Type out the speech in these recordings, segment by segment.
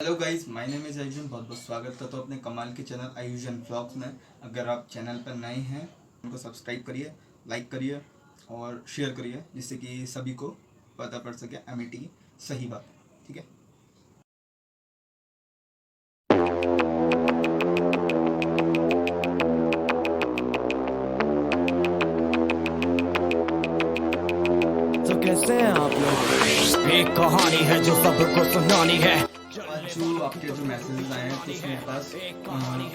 Hello guys, my name is आयुषन। बहुत बहुत स्वागत है तो अपने कमाल के चैनल आयुषन व्लॉग्स में। अगर आप चैनल पर नए हैं उनको सब्सक्राइब करिए, लाइक करिए और शेयर करिए, जिससे कि सभी को पता पड़ सके एमईटी की सही बात। ठीक है। तो कैसे हैं आप लोग? एक कहानी है जो सबको सुनानी है। आज जो आपके जो मैसेजेस आए हैं तो उसके पास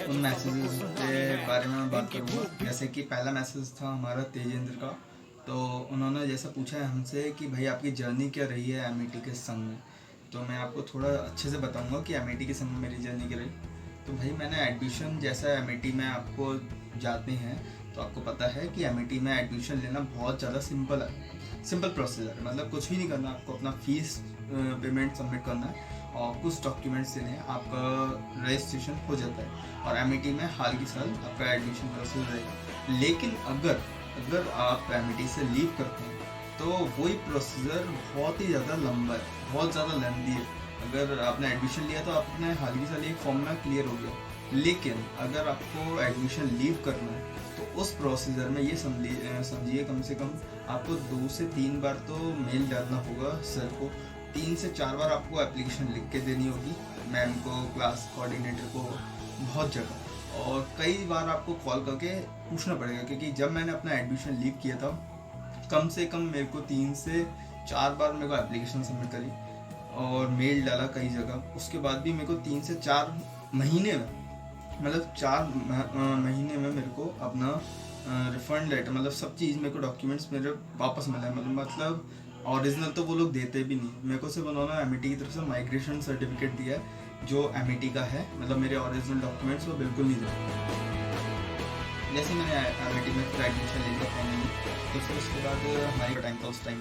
उन मैसेजेस के बारे में मैं बात करूँगा। जैसे कि पहला मैसेज था हमारा तेजेंद्र का। तो उन्होंने जैसा पूछा है हमसे कि भाई आपकी जर्नी क्या रही है एमईटी के संग में। तो मैं आपको थोड़ा अच्छे से बताऊंगा कि एमईटी के संग में मेरी जर्नी क्या रही। तो भाई मैंने एडमिशन जैसा एमईटी में आपको जाते हैं तो आपको पता है कि एमईटी में एडमिशन लेना बहुत ज़्यादा सिंपल है। सिंपल प्रोसीजर है, मतलब कुछ भी नहीं करना, आपको अपना फीस पेमेंट सबमिट करना है और कुछ डॉक्यूमेंट्स देने हैं, आपका रजिस्ट्रेशन हो जाता है और एमईटी में हाल की साल आपका एडमिशन प्रोसेस रहेगा। लेकिन अगर आप एमईटी से लीव करते हैं तो वही प्रोसीजर बहुत ही ज़्यादा लंबा है, बहुत ज़्यादा लेंथी है। अगर आपने एडमिशन लिया तो आपने हाल की साल एक फॉर्म में क्लियर हो गया, लेकिन अगर आपको एडमिशन लीव करना है तो उस प्रोसीजर में ये समझिए कम से कम आपको 2 से 3 बार तो मेल डालना होगा सर को, 3 से 4 बार आपको एप्लीकेशन लिख के देनी होगी मैम को, क्लास कोऑर्डिनेटर को, बहुत जगह, और कई बार आपको कॉल करके पूछना पड़ेगा। क्योंकि जब मैंने अपना एडमिशन लीव किया था कम से कम मेरे को 3 से 4 बार मेरे को एप्लीकेशन सबमिट करी और मेल डाला कई जगह। उसके बाद भी मेरे को 3 से 4 महीने में, मतलब 4 महीने में मेरे को अपना रिफंड लेटर, मतलब सब चीज़ मेरे को डॉक्यूमेंट्स मेरे वापस मिला है। मतलब ओरिजिनल तो वो लोग देते भी नहीं, मेरे को सिर्फ उन्होंने एमईटी की तरफ से माइग्रेशन सर्टिफिकेट दिया है जो एमईटी का है, मतलब मेरे ओरिजिनल डॉक्यूमेंट्स वो बिल्कुल नहीं देते। जैसे मैंने एमईटी में फिर एडमिशन ले लिया फाइनली, तो फिर उसके बाद हमारी टाइम था, उस टाइम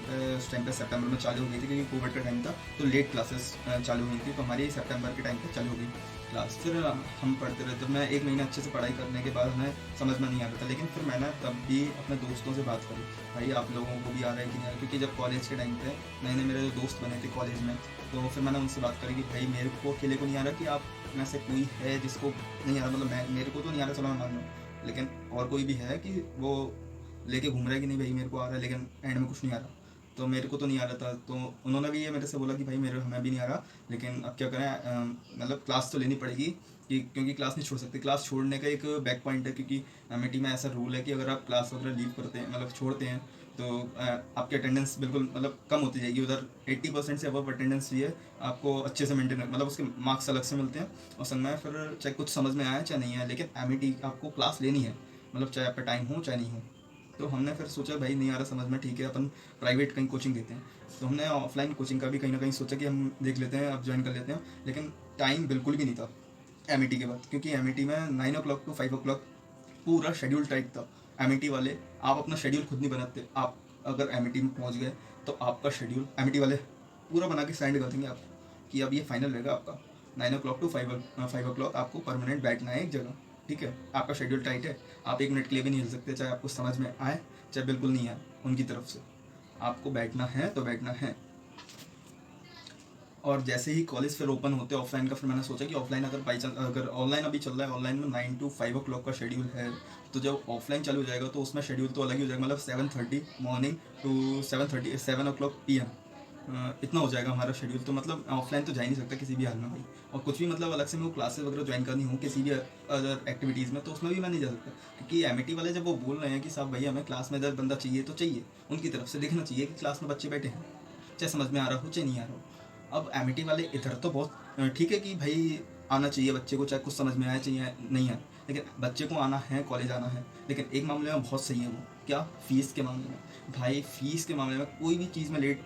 पे सितंबर में चालू हो गई थी क्योंकि कोविड का टाइम था, तो लेट क्लासेस चालू हुई थी, तो हमारी सितंबर के टाइम पे चालू हो गई क्लास। फिर हम पढ़ते रहे, तो मैं 1 महीना अच्छे से पढ़ाई करने के बाद हमें समझ में नहीं आ रहा था, लेकिन फिर मैंने तब भी अपने दोस्तों से बात करी, भाई आप लोगों को भी आ रहा है कि नहीं आ रहा। क्योंकि जब कॉलेज के टाइम पे नए नए मेरे जो दोस्त बने थे कॉलेज में, तो फिर मैंने उनसे बात करी कि भाई मेरे को अकेले को नहीं आ रहा, कि आप में से कोई है जिसको नहीं आ रहा, मतलब मेरे को तो नहीं आ रहा, चलो मैं मान लूँ, लेकिन और कोई भी है कि वो लेके घूम रहा है कि नहीं भाई मेरे को आ रहा है लेकिन एंड में कुछ नहीं आ रहा। तो मेरे को तो नहीं आ रहा था, तो उन्होंने भी ये मेरे से बोला कि भाई हमें भी नहीं आ रहा, लेकिन अब क्या करें, मतलब क्लास तो लेनी पड़ेगी, क्योंकि क्लास नहीं छोड़ सकते। क्लास छोड़ने का एक बैक पॉइंट है, क्योंकि एमईटी में ऐसा रूल है कि अगर आप क्लास वगैरह लीव करते हैं, मतलब छोड़ते हैं, तो आपकी अटेंडेंस बिल्कुल मतलब कम होती जाएगी। उधर 80% से अबव अटेंडेंस चाहिए आपको अच्छे से मेंटेन, मतलब उसके मार्क्स अलग से मिलते हैं और संग में फिर चाहे कुछ समझ में आए चाहे नहीं आए, लेकिन एमईटी आपको क्लास लेनी है, मतलब चाहे आप पे टाइम हो चाहे नहीं हो। तो हमने फिर सोचा भाई नहीं आ रहा समझ में, ठीक है अपन प्राइवेट कहीं कोचिंग देते हैं। तो हमने ऑफलाइन कोचिंग का भी कहीं ना कहीं सोचा कि हम देख लेते हैं, अब ज्वाइन कर लेते हैं, लेकिन टाइम बिल्कुल भी नहीं था एमईटी के बाद, क्योंकि एमईटी में 9 o'clock to 5 o'clock पूरा शेड्यूल टाइट था। एमईटी वाले आप अपना शेड्यूल खुद नहीं बनाते, आप अगर एमईटी में पहुंच गए तो आपका शेड्यूल एमईटी वाले पूरा बना के सेंड कर देंगे आपको कि अब ये फाइनल रहेगा आपका 9 o'clock to 5 o'clock आपको परमानेंट बैठना है एक जगह। ठीक है, आपका शेड्यूल टाइट है, आप 1 मिनट के लिए भी नहीं हिल सकते, चाहे आपको समझ में आए चाहे बिल्कुल नहीं आए, उनकी तरफ से आपको बैठना है तो बैठना है। और जैसे ही कॉलेज फिर ओपन होते ऑफलाइन का, फिर मैंने सोचा कि ऑफलाइन अगर ऑनलाइन अभी चल रहा है, ऑनलाइन में 9 to 5 o'clock का शेड्यूल है, तो जब ऑफलाइन चालू हो जाएगा तो उसमें शेड्यूल तो अलग ही हो जाएगा, मतलब 7:30 मॉर्निंग टू 7 o'clock PM इतना हो जाएगा हमारा शेड्यूल। तो मतलब ऑफलाइन तो जा ही नहीं सकता किसी भी हाल में भाई, और कुछ भी मतलब अलग से मेरे को क्लासेस वगैरह ज्वाइन करनी हो किसी भी अदर एक्टिविटीज़ में, तो उसमें भी मैं नहीं जा सकता, क्योंकि एमईटी वाले जब वो बोल रहे हैं कि साहब भैया हमें क्लास में अगर बंदा चाहिए तो चाहिए, उनकी तरफ से देखना चाहिए कि क्लास में बच्चे बैठे हैं, चाहे समझ में आ रहा हो चाहे नहीं आ रहा हो। अब एमईटी वाले इधर तो बहुत ठीक है कि भाई आना चाहिए बच्चे को, चाहे कुछ समझ में आए चाहिए नहीं आए, लेकिन बच्चे को आना है, कॉलेज आना है। लेकिन एक मामले में बहुत सही है वो, क्या, फीस के मामले में। भाई फीस के मामले में कोई भी चीज़ में लेट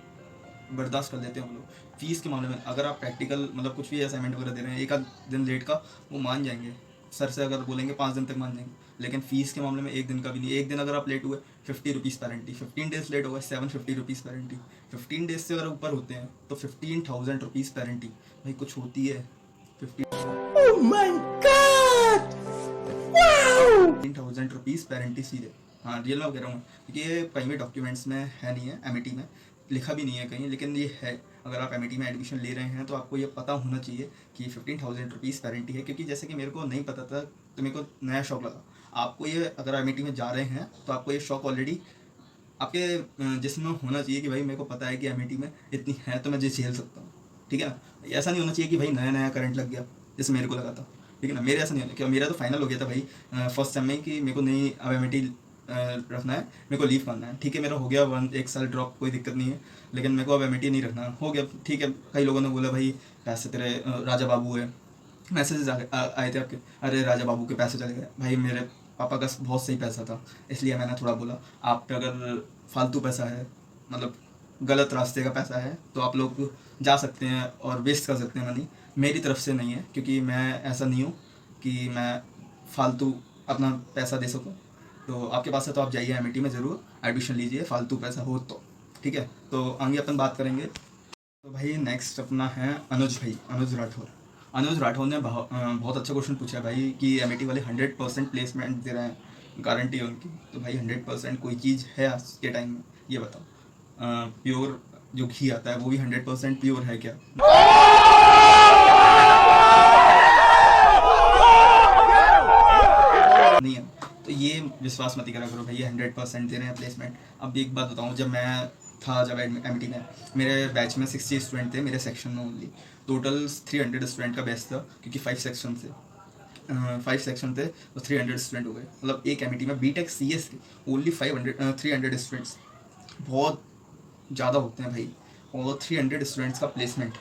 बर्दाश्त कर लेते हैं हम लोग। फीस के मामले में अगर आप प्रैक्टिकल मतलब कुछ भी असाइनमेंट वगैरह दे रहे हैं, एक आध दिन लेट का वो मान जाएंगे, सर से अगर बोलेंगे 5 दिन तक मान जाएंगे, लेकिन फ़ीस के मामले में 1 दिन का भी नहीं। 1 दिन अगर आप लेट हुए 50 रुपीज़ पेनल्टी, 15 डेज लेट हो गए 750 रुपीज़ पेनल्टी, 15 डेज से अगर ऊपर होते हैं तो 15,000 रुपीज़ पेनल्टी। भाई कुछ होती है 15,000 रुपीज़ पेनल्टी सीधे। हाँ रियल में कह रहा हूँ, क्योंकि ये कहीं भी डॉक्यूमेंट्स में है नहीं है, एमईटी में लिखा भी नहीं है कहीं, लेकिन ये है। अगर आप एमिटी में एडमिशन ले रहे हैं तो आपको ये पता होना चाहिए कि 15,000 रुपीज़ पेरेंटी है, क्योंकि जैसे कि मेरे को नहीं पता था तो मेरे को नया शौक लगा। आपको ये अगर एमिटी में जा रहे हैं तो आपको ये शौक ऑलरेडी आपके जिस्म में होना चाहिए कि भाई मेरे को पता है कि एमिटी में इतनी है तो मैं ये झेल सकता हूँ, ठीक है ना। ऐसा नहीं होना चाहिए कि भाई नया नया करंट लग गया जैसे मेरे को लगा था, ठीक है ना। मेरे ऐसा नहीं होना, क्या मेरा तो फाइनल हो गया था भाई फर्स्ट सेम में कि मेरे को नहीं अब एमिटी रखना है, मेरे को लीव करना है, ठीक है। मेरा हो गया 1 साल ड्रॉप, कोई दिक्कत नहीं है, लेकिन मेरे को अब एमिटी नहीं रखना हो गया, ठीक है। कई लोगों ने बोला भाई पैसे तेरे राजा बाबू है, मैसेजेस आए थे आपके, अरे राजा बाबू के पैसे चले गए। भाई मेरे पापा का बहुत सही पैसा था, इसलिए मैंने थोड़ा बोला आप पे अगर फालतू पैसा है, मतलब गलत रास्ते का पैसा है, तो आप लोग जा सकते हैं और वेस्ट कर सकते हैं मनी। मेरी तरफ से नहीं है, क्योंकि मैं ऐसा नहीं हूँ कि मैं फालतू अपना पैसा दे सकूँ। तो आपके पास है तो आप जाइए एमिटी में ज़रूर एडमिशन लीजिए, फालतू पैसा हो तो, ठीक है। तो आगे अपन बात करेंगे। तो भाई नेक्स्ट अपना है अनुज भाई, अनुज राठौर। अनुज राठौर ने बहुत अच्छा क्वेश्चन पूछा है भाई कि एमिटी वाले 100% प्लेसमेंट दे रहे हैं, गारंटी है उनकी। तो भाई 100% कोई चीज़ है आज के टाइम में, ये बताओ। प्योर जो घी आता है वो भी 100% प्योर है क्या? नहीं है। तो ये विश्वास मत करा करो भाई, ये 100% दे रहे हैं प्लेसमेंट। अब एक बात बताऊँ, जब एमिटी में मेरे बैच में 60 स्टूडेंट थे, मेरे सेक्शन में ओनली टोटल 300 स्टूडेंट का बैच था, क्योंकि 5 सेक्शन थे तो 300 स्टूडेंट हो गए। मतलब एक एमिटी में बीटेक CS के ओनली 300 स्टूडेंट्स बहुत ज़्यादा होते हैं भाई, और 300 स्टूडेंट्स का प्लेसमेंट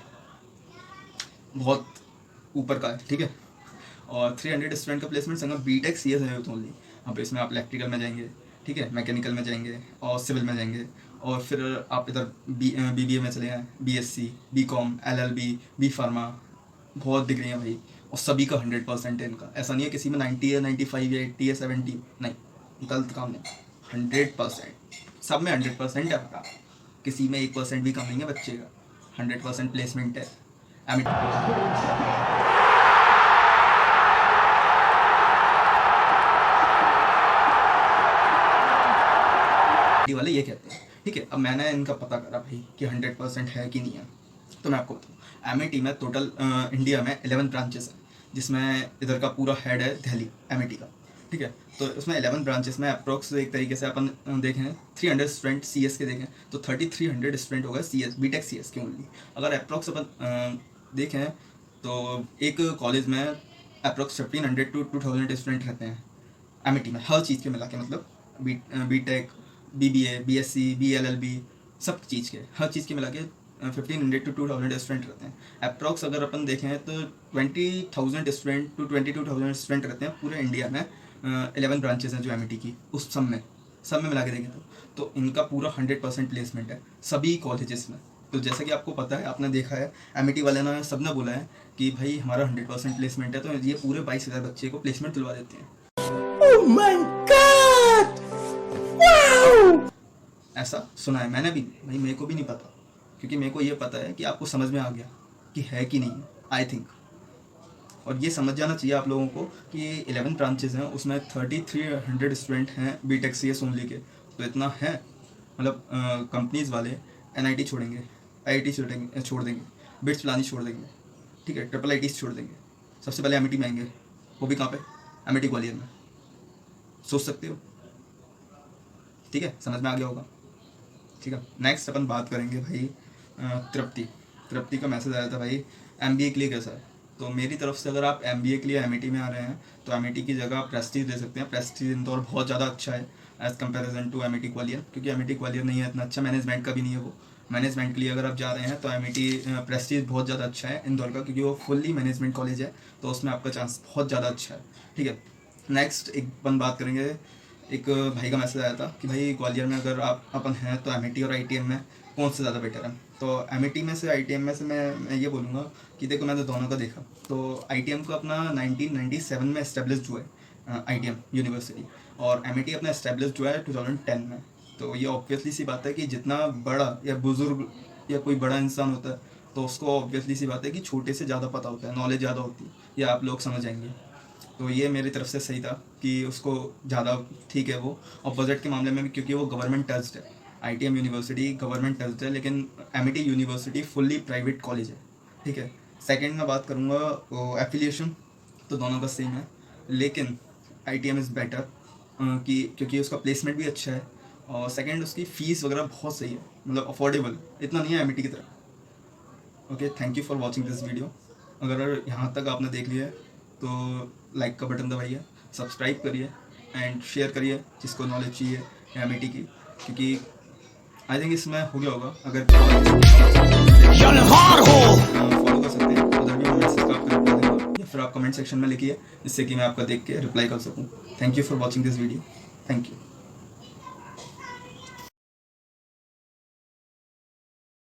बहुत ऊपर का है, ठीक है। और 300 स्टूडेंट का प्लेसमेंट संग बीटेक CS है तो ओनली। अब इसमें आप इलेक्ट्रिकल में जाएंगे, ठीक है, मैकेनिकल में जाएंगे और सिविल में जाएंगे, और फिर आप इधर BBA में चले गए, BSc, BCom, LLB, B pharma, बहुत डिग्री हैं भाई, और सभी का 100% है इनका। ऐसा नहीं है किसी में 90 है, 95 है, 80 है, 70 नहीं, गलत काम नहीं, 100% सब में 100% है आपका, किसी में 1% भी कम नहीं है बच्चे का, 100% प्लेसमेंट है। वाले ये कहते हैं, ठीक है। अब मैंने इनका पता करा भाई कि 100% है कि नहीं है, तो मैं आपको बताऊँ। एमिटी में टोटल इंडिया में 11 ब्रांचेस हैं, जिसमें इधर का पूरा हेड है दिल्ली एमिटी का, ठीक है। तो उसमें 11 ब्रांचेस में अप्रोक्स एक तरीके से अपन देखें 300 स्टूडेंट CS के देखें तो 3300 स्टूडेंट होगा CS, बीटेक CS के ओनली। अगर अप्रोक्स अपन देखें तो एक कॉलेज में अप्रोक्स 1500 to 2000 स्टूडेंट रहते हैं एमिटी में, हर चीज़ के मिला के, मतलब बीटेक, BBA, BSc, BLLB, सब चीज़ के, हर चीज़ के मिला के 1500 to 2000 स्टूडेंट रहते हैं अप्रॉक्स। अगर अपन देखें तो 20,000 स्टूडेंट to 22,000 स्टूडेंट रहते हैं पूरे इंडिया में। 11 ब्रांचेस हैं जो एमिटी की, उस सब में मिला के देखें तो इनका पूरा 100% प्लेसमेंट है सभी कॉलेजेस में। तो जैसा कि आपको पता है, आपने देखा है, एमिटी वाले ने सब ने बोला है कि भाई हमारा 100% प्लेसमेंट है, तो ये पूरे 22,000 बच्चे को प्लेसमेंट दिलवा देते हैं। Oh my God! Wow! ऐसा सुना है मैंने भी भाई, मेरे को भी नहीं पता, क्योंकि मेरे को ये पता है कि आपको समझ में आ गया कि है कि नहीं है, आई थिंक। और ये समझ जाना चाहिए आप लोगों को कि 11 ब्रांचेस हैं, उसमें 3300 स्टूडेंट हैं बीटेक CS ओनली के, तो इतना है। मतलब कंपनीज़ वाले NIT छोड़ेंगे, IIT छोड़ देंगे, बिट्स पिलानी छोड़ देंगे, ठीक है, IIIT छोड़ देंगे, सबसे पहले एमिटी में आएंगे। वो भी कहाँ पे? एमिटी ग्वालियर में। सोच सकते हो, ठीक है, समझ में आ गया होगा, ठीक है। नेक्स्ट अपन बात करेंगे भाई तृप्ति का मैसेज आया था भाई, MBA के लिए कैसा है। तो मेरी तरफ से अगर आप MBA के लिए एमिटी में आ रहे हैं तो एमिटी की जगह प्रेस्टीज ले सकते हैं। प्रेस्टीज इंदौर बहुत ज़्यादा अच्छा है as comparison to Amity Gwalior, क्योंकि एमिटी ग्वालियर नहीं है इतना अच्छा, मैनेजमेंट का भी नहीं है वो। मैनेजमेंट के लिए अगर आप जा रहे हैं तो एमिटी प्रेस्टीज बहुत ज़्यादा अच्छा है इंदौर का, क्योंकि वो फुल्ली मैनेजमेंट कॉलेज है, तो उसमें आपका चांस बहुत ज़्यादा अच्छा है, ठीक है। नेक्स्ट एक अपन बात करेंगे, एक भाई का मैसेज आया था कि भाई ग्वालियर में अगर आप अपन हैं तो एमिटी और ITM में कौन से ज़्यादा बेटर है। तो एमिटी में से ITM में से मैं ये बोलूँगा कि देखो, मैंने दोनों का देखा। तो ITM को अपना 1997 में इस्टेब्लिश हुआ है ITM यूनिवर्सिटी, और एमिटी अपना इस्टेब्लिश हुआ है 2010 में। तो ये ऑब्वियसली सी बात है कि जितना बड़ा या बुज़ुर्ग या कोई बड़ा इंसान होता है तो उसको ऑब्वियसली सी बात है कि छोटे से ज़्यादा पता होता है, नॉलेज ज़्यादा होती है, ये आप लोग समझ आएंगे। तो ये मेरी तरफ से सही था कि उसको ज़्यादा ठीक है वो, और बजट के मामले में भी, क्योंकि वो गवर्नमेंट टच्ड है, ITM यूनिवर्सिटी गवर्नमेंट टर्स्ट है, लेकिन MIT university fully private college है, ठीक है। सेकंड मैं बात करूँगा एफिलिएशन, तो दोनों का सेम है, लेकिन ITM इज़ बेटर क्योंकि उसका प्लेसमेंट भी अच्छा है, और सेकंड उसकी फ़ीस वगैरह बहुत सही है, मतलब अफोर्डेबल, इतना नहीं है MIT की तरह। Okay, thank you for watching this video. अगर यहाँ तक आपने देख लिया है तो लाइक का बटन दबाइए, सब्सक्राइब करिए एंड शेयर करिए जिसको नॉलेज चाहिए MIT की, क्योंकि आई थिंक इसमें हो गया होगा। अगर फॉलो कर सकते हैं, उधर भी मैं मैसेज का आपको रिप्लाई दूंगा, या फिर आप कमेंट सेक्शन में लिखिए जिससे कि मैं आपका देख के रिप्लाई कर सकूँ। Thank you for watching this video, thank you.